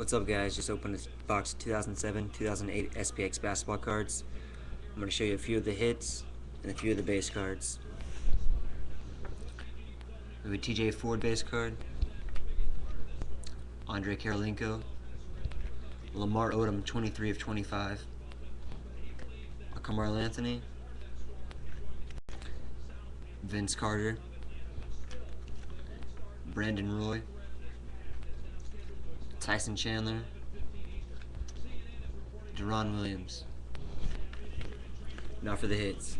What's up, guys? Just opened this box of 2007-2008 Spx basketball cards. I'm going to show you a few of the hits and a few of the base cards. We have a TJ Ford base card, Andre Karolinko, Lamar Odom 23 of 25, a Carmelo Anthony, Vince Carter, Brandon Roy, Tyson Chandler, Deron Williams. Now for the hits.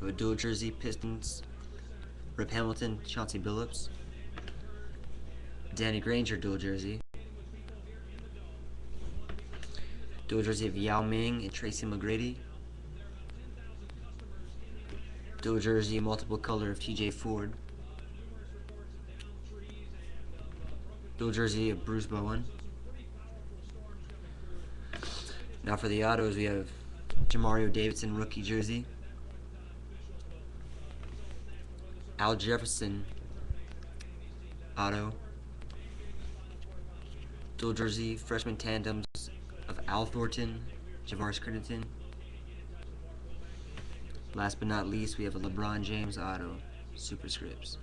We have a dual jersey, Pistons, Rip Hamilton, Chauncey Billups, Danny Granger dual jersey, dual jersey of Yao Ming and Tracy McGrady, dual jersey multiple color of TJ Ford, dual jersey of Bruce Bowen. Now for the autos, we have Jamario Davidson rookie jersey, Al Jefferson auto, dual jersey freshman tandems of Al Thornton, Javaris Crittenton. Last but not least, we have a LeBron James auto, superscripts.